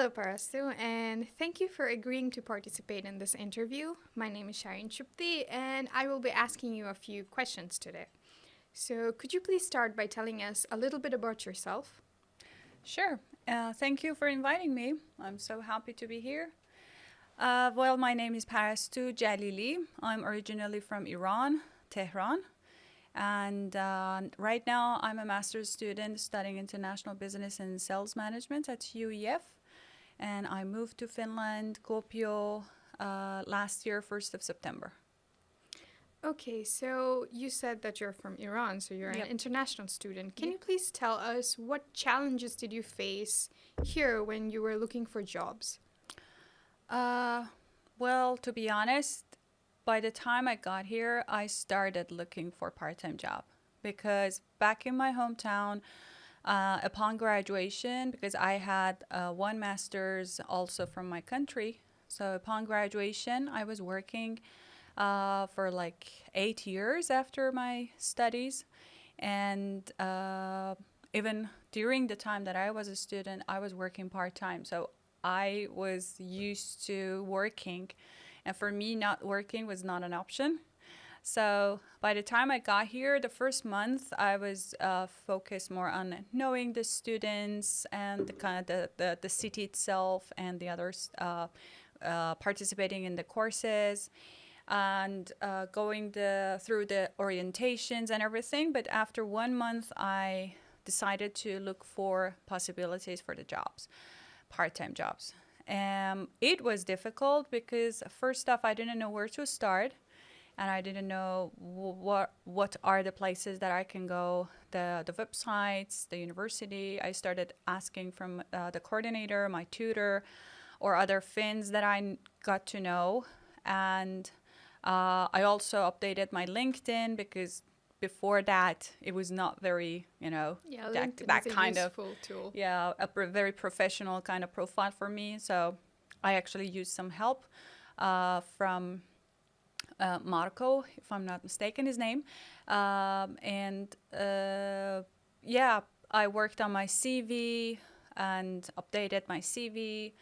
Hello, Parastoo, and thank you for agreeing to participate in this interview. My name is Sharin Shupti, and I will be asking you a few questions today. So, could you please start by telling us a little bit about yourself? Sure. Thank you for inviting me. I'm so happy to be here. My name is Parastoo Jalili. I'm originally from Iran, Tehran. And right now, I'm a master's student studying international business and sales management at UEF. And I moved to Finland, Kuopio, last year, 1st of September. Okay, so you said that you're from Iran, so you're an Yep. international student. Can Yep. you please tell us what challenges did you face here when you were looking for jobs? To be honest, by the time I got here, I started looking for part-time job because back in my hometown, upon graduation, because I had one master's also from my country, so upon graduation, I was working for like 8 years after my studies, and even during the time that I was a student, I was working part-time. So I was used to working, and for me, not working was not an option. So by the time I got here, the first month I was focused more on knowing the students and the kind of the city itself and the others, participating in the courses and going through the orientations and everything. But after 1 month, I decided to look for possibilities for the jobs, part-time jobs. It was difficult because first off, I didn't know where to start, and I didn't know what are the places that I can go, the websites, the university. I started asking from the coordinator, my tutor, or other Finns that I got to know, and I also updated my LinkedIn because before that it was not very, Yeah, that LinkedIn that is a kind of useful tool. very professional kind of profile for me. So I actually used some help from Marco, if I'm not mistaken, his name. And yeah, I worked on my CV and updated my CV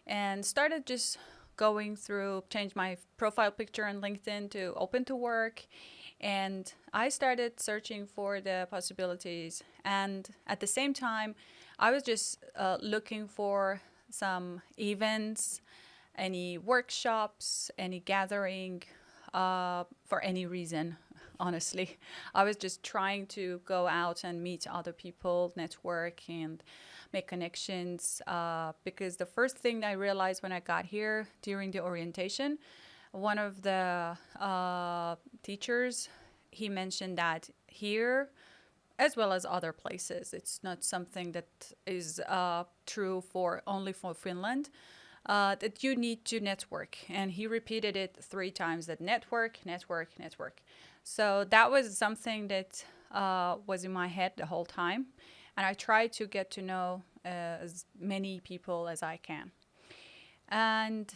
and started just going through, changed my profile picture on LinkedIn to open to work. And I started searching for the possibilities. And at the same time, I was just looking for some events, any workshops, any gathering, for any reason, honestly. I was just trying to go out and meet other people, network, and make connections. Because the first thing I realized when I got here during the orientation, one of the teachers, he mentioned that here, as well as other places, it's not something that is true for only for Finland, that you need to network. And he repeated it 3 times, that network, network, network. So that was something that was in my head the whole time. And I tried to get to know as many people as I can. And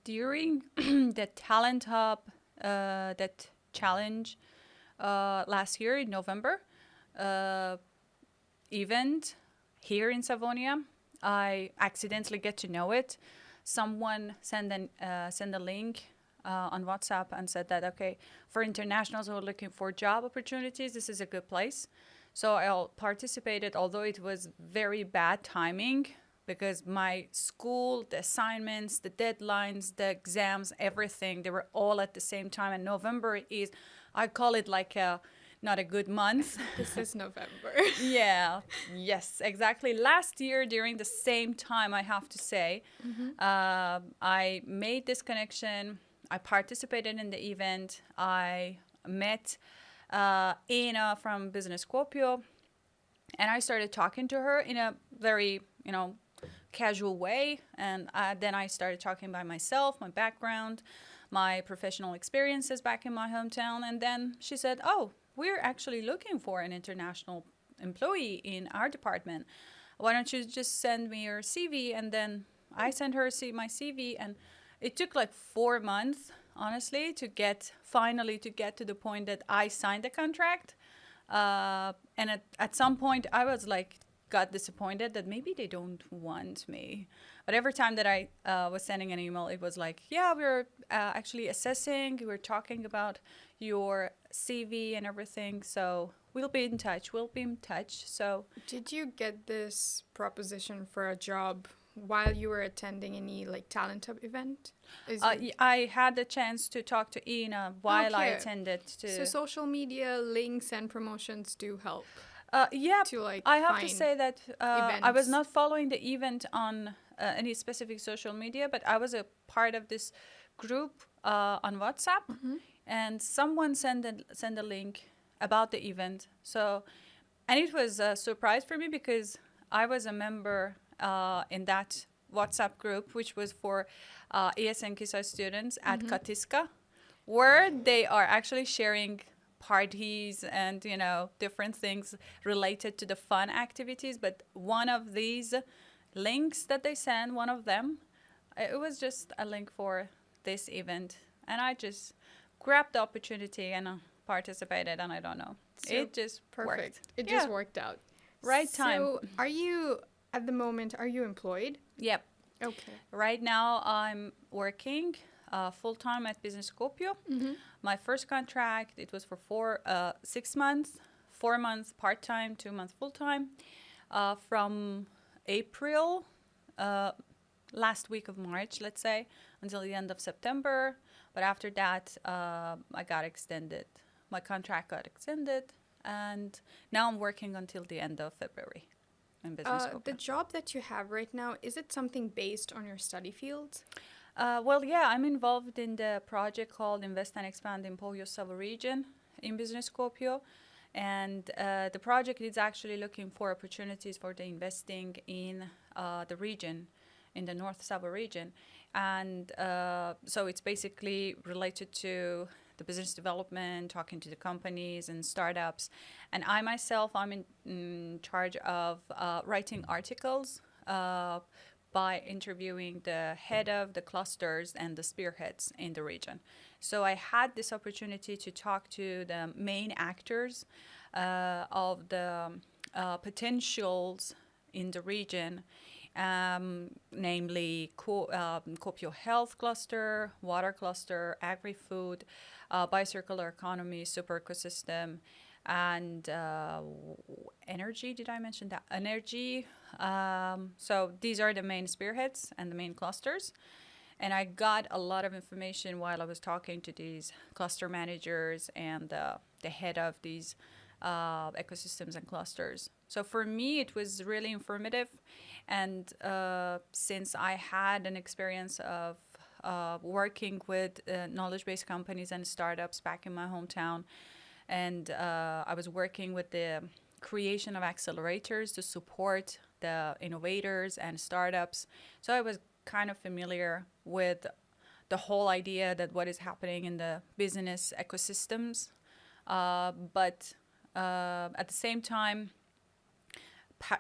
during the Talent Hub, that challenge last year in November, uh, event here in Savonia, I accidentally get to know it. Someone send a link on WhatsApp and said that, okay, for internationals who are looking for job opportunities, this is a good place. So I participated, although it was very bad timing because my school, the assignments, the deadlines, the exams, everything, they were all at the same time. And November is, I call it like a not a good month. This is November. Yeah, yes, exactly. Last year, during the same time, I have to say, I made this connection. I participated in the event. I met Ina from Business Kuopio, and I started talking to her in a very, casual way. And then I started talking by myself, my background, my professional experiences back in my hometown. And then she said, "Oh, we're actually looking for an international employee in our department. Why don't you just send me your CV?" And then I sent her my CV, and it took like 4 months, honestly, finally to get to the point that I signed the contract. And at some point, I was like got disappointed that maybe they don't want me. But every time that I was sending an email, it was like, yeah, we're actually assessing, we're talking about your CV and everything. So we'll be in touch. We'll be in touch. So Did you get this proposition for a job while you were attending any like Talent Hub event? I had the chance to talk to Ina while I Okay. attended to. So social media links and promotions do help Yeah, to like I have to find say that I was events. not following the event on any specific social media, but I was a part of this group on WhatsApp, and someone sent a link about the event. So, and it was a surprise for me because I was a member in that WhatsApp group, which was for ESN Kisa students at Katiska, where they are actually sharing parties and different things related to the fun activities. But one of these links that they sent, one of them, it was just a link for this event, and I just grabbed the opportunity and participated, and I don't know, So it just perfect. worked. It Yeah. just worked out. Right time. So are you at the moment? Are you employed? Yep. Okay. Right now I'm working full-time at Business Kuopio. My first contract, it was for 6 months, 4 months part-time, 2 months full-time, from April, last week of March, let's say, until the end of September. But after that, I got extended. My contract got extended, and now I'm working until the end of February in Business Kuopio. The job that you have right now, is it something based on your study field? Well, yeah, I'm involved in the project called Invest and Expand in Pohjois-Savo region in Business Kuopio. And the project is actually looking for opportunities for the investing in the region, in the North Savo region. And so it's basically related to the business development, talking to the companies and startups. And I myself, I'm in charge of writing articles by interviewing the head of the clusters and the spearheads in the region. So I had this opportunity to talk to the main actors of the potentials in the region, namely Kuopio Health Cluster, Water Cluster, Agri-Food, Biocircular Economy, Super Ecosystem, and energy. Did I mention that? Energy. So these are the main spearheads and the main clusters. And I got a lot of information while I was talking to these cluster managers and the head of these ecosystems and clusters. So for me, it was really informative. And since I had an experience of working with knowledge-based companies and startups back in my hometown, and I was working with the creation of accelerators to support the innovators and startups. So I was kind of familiar with the whole idea that what is happening in the business ecosystems. But at the same time,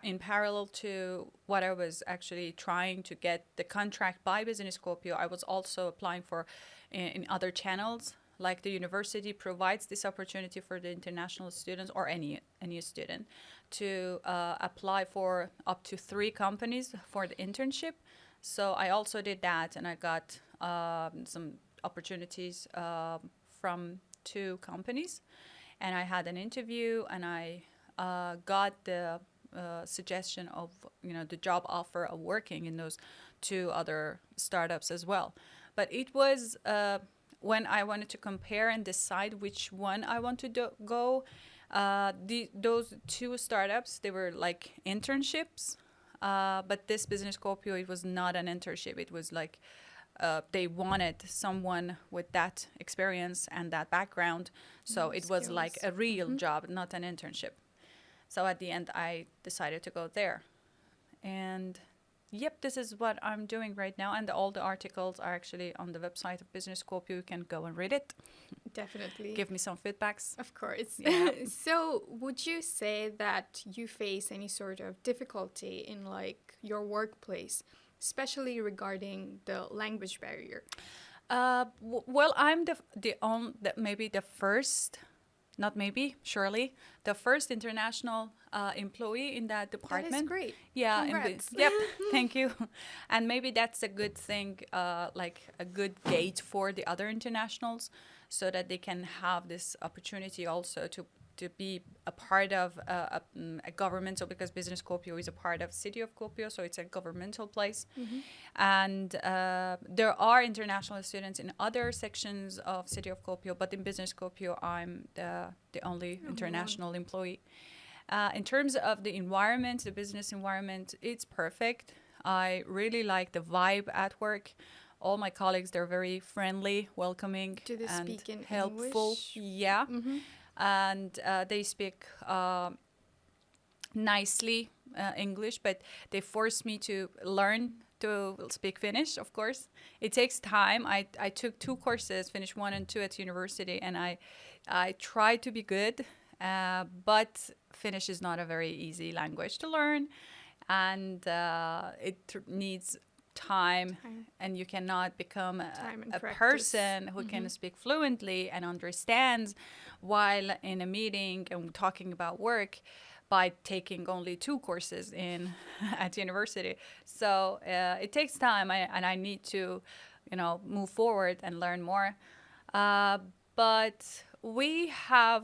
in parallel to what I was actually trying to get the contract by Business Kuopio, I was also applying for in other channels. Like the university provides this opportunity for the international students or any student to apply for up to 3 companies for the internship. So I also did that, and I got some opportunities from 2 companies, and I had an interview, and I got the suggestion of the job offer of working in those 2 other startups as well. But it was when I wanted to compare and decide which one I want to go, those 2 startups, they were like internships, but this Business Kuopio, it was not an internship. It was like they wanted someone with that experience and that background, so it was like a real job, not an internship. So at the end, I decided to go there. And yep, this is what I'm doing right now. And all the articles are actually on the website of Business Kuopio. You can go and read it. Definitely. Give me some feedbacks. Of course. Yeah. So would you say that you face any sort of difficulty in like your workplace, especially regarding the language barrier? Well, I'm maybe the first not maybe, surely, the first international employee in that department. That is great. Yeah. Congrats. Yep. Thank you. And maybe that's a good thing, like a good gate for the other internationals, so that they can have this opportunity also to be a part of a governmental, because Business Kuopio is a part of City of Kuopio, so it's a governmental place. And there are international students in other sections of City of Kuopio, but in Business Kuopio, I'm the only international employee. In terms of the environment, the business environment, it's perfect. I really like the vibe at work. All my colleagues, they're very friendly, welcoming, Do they and speak in helpful. English? Yeah. And they speak nicely English, but they force me to learn to speak Finnish, of course. It takes time. I took 2 courses, Finnish 1 and 2 at university, and I tried to be good, but Finnish is not a very easy language to learn, and it needs time, and you cannot become a person who can speak fluently and understands while in a meeting and talking about work by taking only 2 courses in at university. So it takes time, and I need to, move forward and learn more. But we have,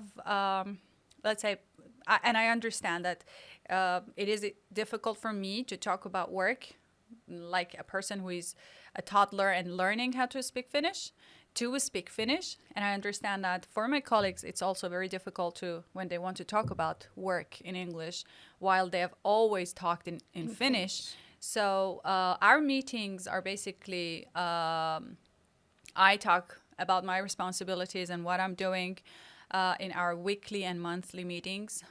let's say, and I understand that it is difficult for me to talk about work like a person who is a toddler and learning how to speak Finnish, and I understand that for my colleagues it's also very difficult to, when they want to talk about work in English while they have always talked in Finnish. So our meetings are basically I talk about my responsibilities and what I'm doing in our weekly and monthly meetings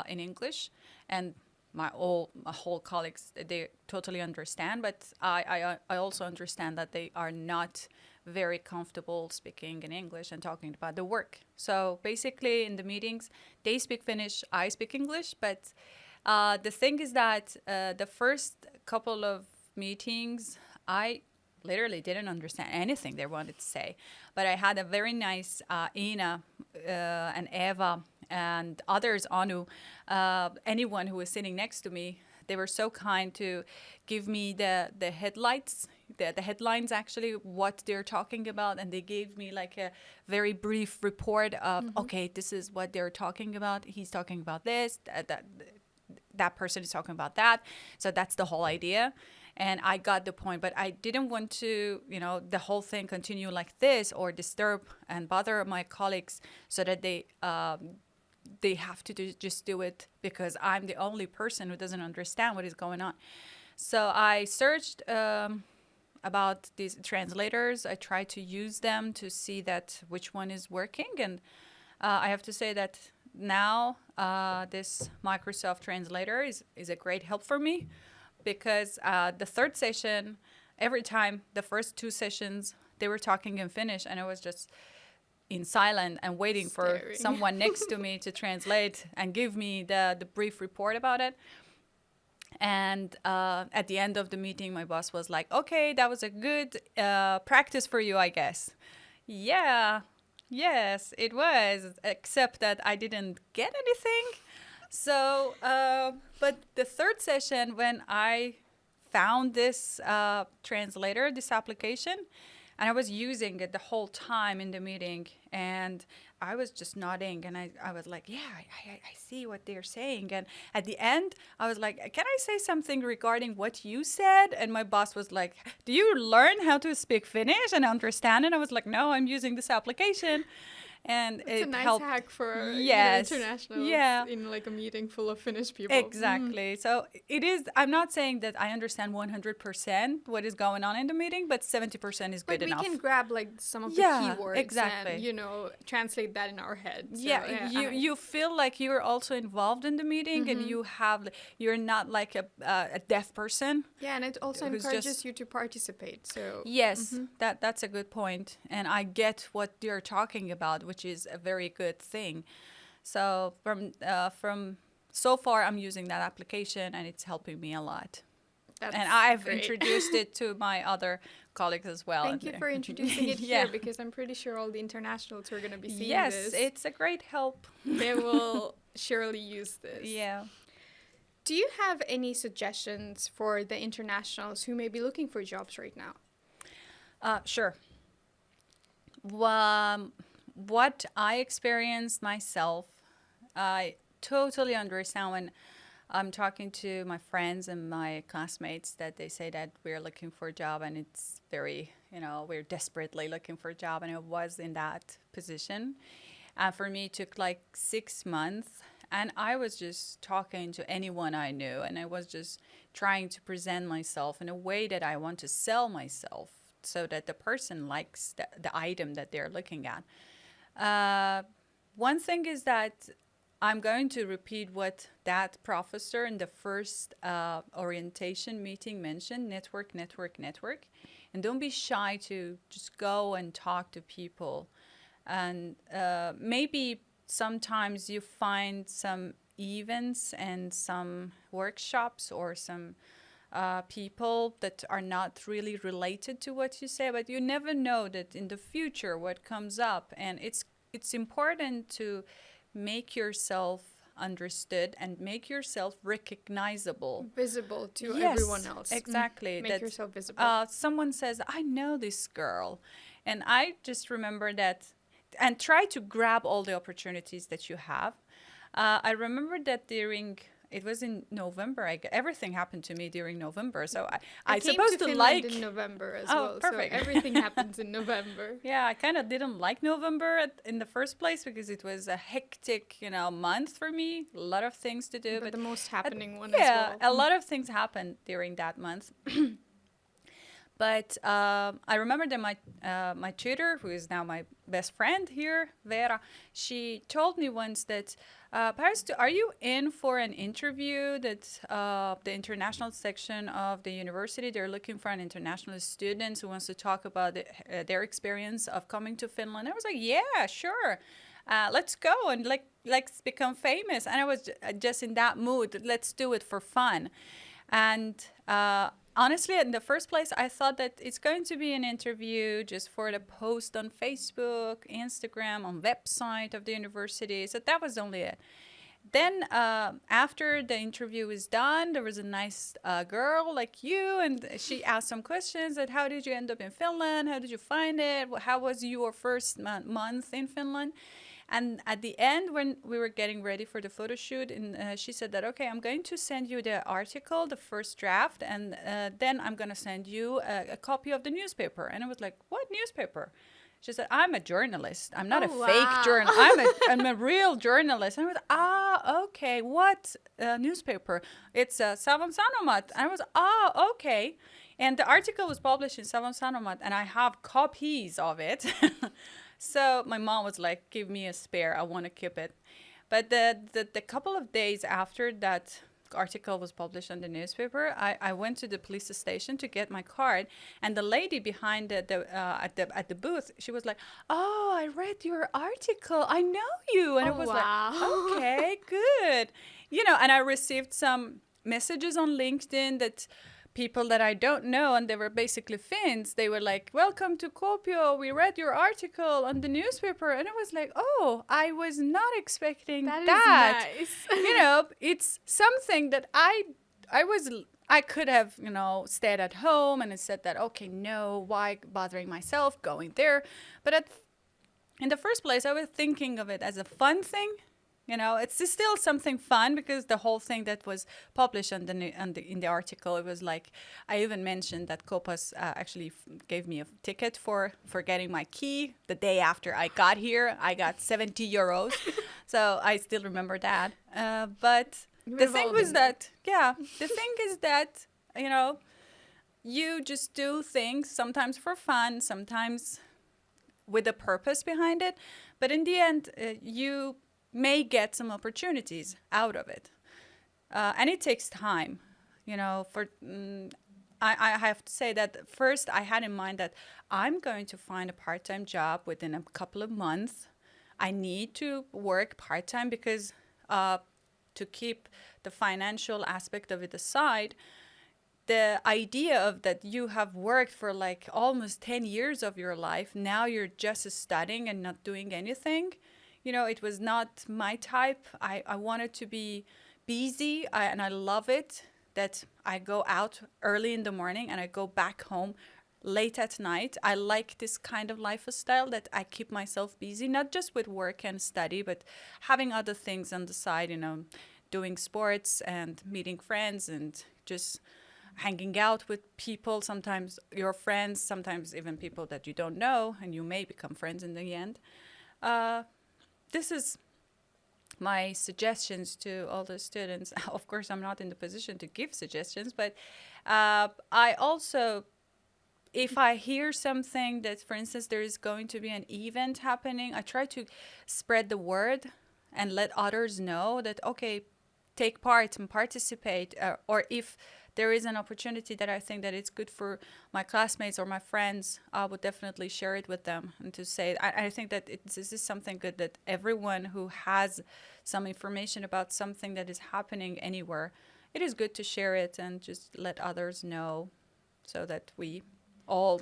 in English, and my whole colleagues, they totally understand, but I also understand that they are not very comfortable speaking in English and talking about the work. So basically in the meetings, they speak Finnish, I speak English, but the thing is that the first couple of meetings, I literally didn't understand anything they wanted to say. But I had a very nice Ina and Eva and others, Anu, anyone who was sitting next to me, they were so kind to give me the headlights, the headlines actually, what they're talking about. And they gave me like a very brief report of, okay, this is what they're talking about. He's talking about this, that person is talking about that. So that's the whole idea. And I got the point, but I didn't want to, the whole thing continue like this or disturb and bother my colleagues so that they have to just do it because I'm the only person who doesn't understand what is going on. So I searched about these translators. I tried to use them to see that which one is working. And I have to say that now this Microsoft Translator is a great help for me. Because the third session, every time, the first 2 sessions, they were talking in Finnish, and I was just in silent and waiting for someone next to me to translate and give me the brief report about it. And at the end of the meeting, my boss was like, okay, that was a good practice for you, I guess. Yeah, yes, it was, except that I didn't get anything. So, but the third session, when I found this translator, this application, and I was using it the whole time in the meeting, and I was just nodding, and I was like, yeah, I see what they're saying. And at the end, I was like, can I say something regarding what you said? And my boss was like, do you learn how to speak Finnish and understand it? I was like, no, I'm using this application. And it's a nice hack for internationals in like a meeting full of Finnish people. Exactly. So it is, I'm not saying that I understand 100% what is going on in the meeting, but 70% is good enough. But we can grab like some of the keywords and, translate that in our heads. So, you feel like you're also involved in the meeting and you're not like a deaf person. Yeah, and it also encourages you to participate. So yes, that's a good point. And I get what you're talking about, which is a very good thing. So from so far, I'm using that application, and it's helping me a lot. That's and I've great. introduced it to my other colleagues as well. Thank you for introducing it Yeah. here because I'm pretty sure all the internationals who are going to be seeing Yes, this, it's a great help. they will surely use this. Yeah. Do you have any suggestions for the internationals who may be looking for jobs right now? Sure. What I experienced myself, I totally understand when I'm talking to my friends and my classmates that they say that we're looking for a job and it's very, we're desperately looking for a job. And I was in that position. And for me, it took like 6 months. And I was just talking to anyone I knew. And I was just trying to present myself in a way that I want to sell myself so that the person likes the item that they're looking at. One thing is that I'm going to repeat what that professor in the first orientation meeting mentioned: network, network, network. And don't be shy to just go and talk to people. And maybe sometimes you find some events and some workshops or some people that are not really related to what you say, but you never know that in the future what comes up. And it's important to make yourself understood and make yourself recognizable. Visible to Yes, everyone else. exactly. Make That yourself visible. someone says, I know this girl. And I just remember that and try to grab all the opportunities that you have. I remember that it was in November. Everything happened to me during November. So I came supposed to to Finland like. in November as Oh, well. perfect. So everything happens in November. Yeah, I kind of didn't like November in the first place because it was a hectic, month for me. A lot of things to do. But the most at- happening one yeah, as a well. lot of things happened during that month. But I remember that my tutor, who is now my best friend here, Vera, she told me once that, Parastoo, are you in for an interview that the international section of the university, they're looking for an international student who wants to talk about their experience of coming to Finland? I was like, yeah, sure. Let's go and let's become famous. And I was just in that mood. Let's do it for fun. And honestly, in the first place, I thought that it's going to be an interview just for the post on Facebook, Instagram, on website of the university. So that was only it. Then after the interview was done, there was a nice girl like you, and she asked some questions that how did you end up in Finland? How did you find it? How was your first month in Finland? And at the end, when we were getting ready for the photo shoot, and she said that, okay, I'm going to send you the article, the first draft, and then I'm going to send you a copy of the newspaper. And I was like, what newspaper? She said, I'm a journalist. I'm not a fake journalist. I'm a real journalist. And I was, okay. What newspaper? It's Savo Talent. And I was, okay. And the article was published in Savo Talent, and I have copies of it. So my mom was like, give me a spare. I want to keep it. But the couple of days after that article was published on the newspaper, I went to the police station to get my card, and the lady behind at the booth, she was like, "Oh, I read your article. I know you." And I was like, "Okay, good." And I received some messages on LinkedIn that people that I don't know, and they were basically Finns. They were like, "Welcome to Kuopio. We read your article on the newspaper." And I was like, "Oh, I was not expecting that." That is nice. It's something that I could have, stayed at home and said that, okay, no, why bothering myself going there? But in the first place, I was thinking of it as a fun thing. It's still something fun because the whole thing that was published in the article, it was like, I even mentioned that Kopas actually gave me a ticket for getting my key the day after I got here. I got 70 euros. So I still remember that. But the thing was that, the thing is that, you just do things sometimes for fun, sometimes with a purpose behind it. But in the end, you may get some opportunities out of it. And it takes time, I have to say that first I had in mind that I'm going to find a part-time job within a couple of months. I need to work part-time because to keep the financial aspect of it aside, the idea of that you have worked for like almost 10 years of your life, now you're just studying and not doing anything. It was not my type. I wanted to be busy, and I love it that I go out early in the morning and I go back home late at night. I like this kind of lifestyle that I keep myself busy, not just with work and study, but having other things on the side, doing sports and meeting friends and just hanging out with people, sometimes your friends, sometimes even people that you don't know, and you may become friends in the end. This is my suggestions to all the students. Of course, I'm not in the position to give suggestions, but I also, if I hear something that, for instance, there is going to be an event happening, I try to spread the word and let others know that, okay, take part and participate. Or if there is an opportunity that I think that it's good for my classmates or my friends, I would definitely share it with them and to say, I think that this is something good that everyone who has some information about something that is happening anywhere, it is good to share it and just let others know so that we all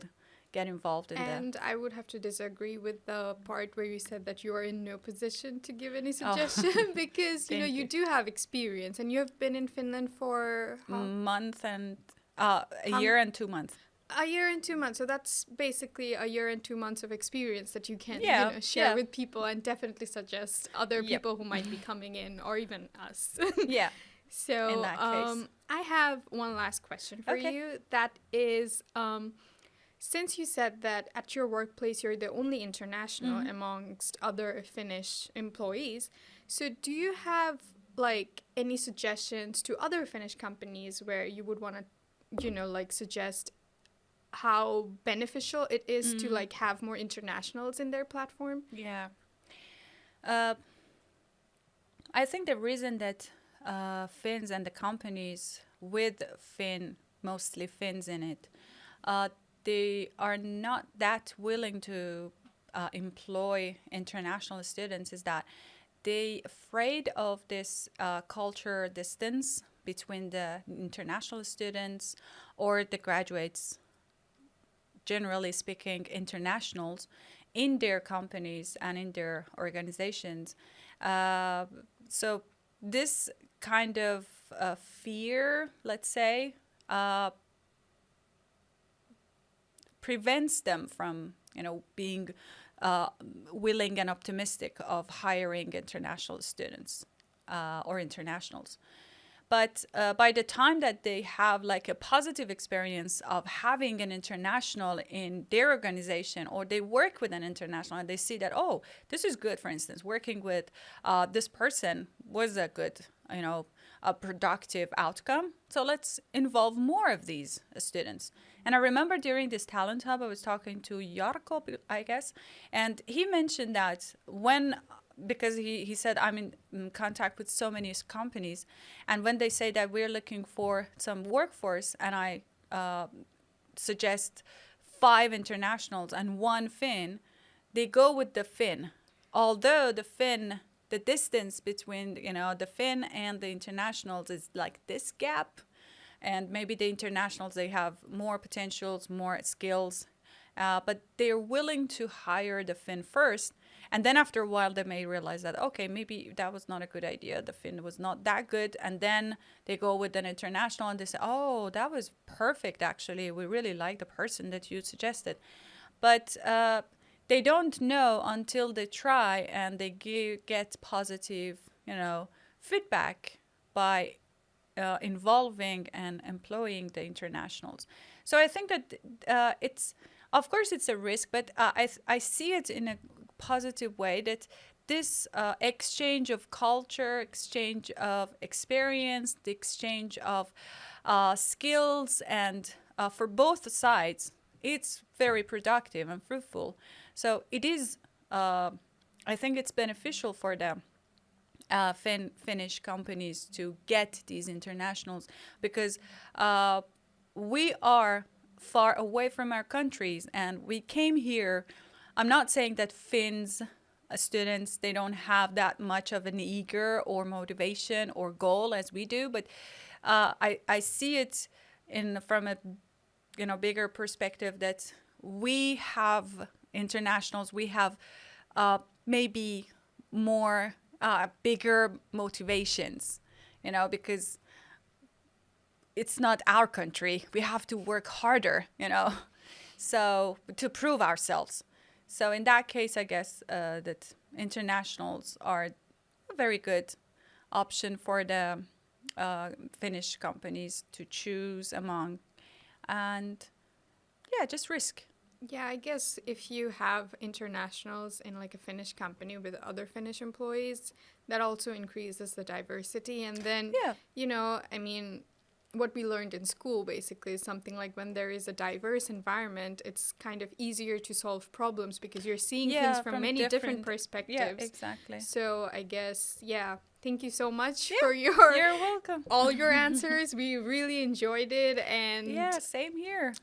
get involved in that. And I would have to disagree with the part where you said that you are in no position to give any suggestion because you do have experience and you have been in Finland for month and a year and 2 months. A year and 2 months. So that's basically a year and 2 months of experience that you can share with people and definitely suggest other people who might be coming in or even us. Yeah. So in that case. I have one last question for you. That is, since you said that at your workplace you're the only international amongst other Finnish employees, so do you have like any suggestions to other Finnish companies where you would want to, suggest how beneficial it is to like have more internationals in their platform? Yeah. I think the reason that Finns and the companies with mostly Finns in it, they are not that willing to employ international students is that they afraid of this culture distance between the international students or the graduates, generally speaking, internationals in their companies and in their organizations. So this kind of fear, let's say, prevents them from, being willing and optimistic of hiring international students or internationals. But by the time that they have like a positive experience of having an international in their organization, or they work with an international and they see that, oh, this is good, for instance, working with this person was a good, a productive outcome. So let's involve more of these students. And I remember during this Talent Hub, I was talking to Jarko, I guess, and he mentioned that because he said, I'm in contact with so many companies, and when they say that we're looking for some workforce, and I suggest 5 internationals and 1 Finn, they go with the Finn. Although the distance between, the Finn and the internationals is like this gap, and maybe the internationals, they have more potentials, more skills, but they're willing to hire the Finn first. And then after a while, they may realize that, okay, maybe that was not a good idea. The Finn was not that good. And then they go with an international and they say, oh, that was perfect, actually. We really like the person that you suggested. But they don't know until they try and they get positive, feedback by involving and employing the internationals. So I think that of course, it's a risk, but I see it in a positive way that this exchange of culture, exchange of experience, the exchange of skills, and for both sides, it's very productive and fruitful. So it is, I think it's beneficial for the Finnish companies to get these internationals, because we are far away from our countries and we came here. I'm not saying that Finns students, they don't have that much of an eager or motivation or goal as we do, but I see it from a bigger perspective that we have internationals, we have maybe more bigger motivations, because it's not our country. We have to work harder, so to prove ourselves. So in that case, I guess that internationals are a very good option for the Finnish companies to choose among, and yeah, just risk. Yeah, I guess if you have internationals in like a Finnish company with other Finnish employees, that also increases the diversity. And then, Yeah. I mean, what we learned in school basically is something like when there is a diverse environment, it's kind of easier to solve problems because you're seeing things from many different perspectives. Yeah, exactly. So I guess, yeah, thank you so much Yeah, for your you're welcome. all your answers. We really enjoyed it, and Yeah, same here.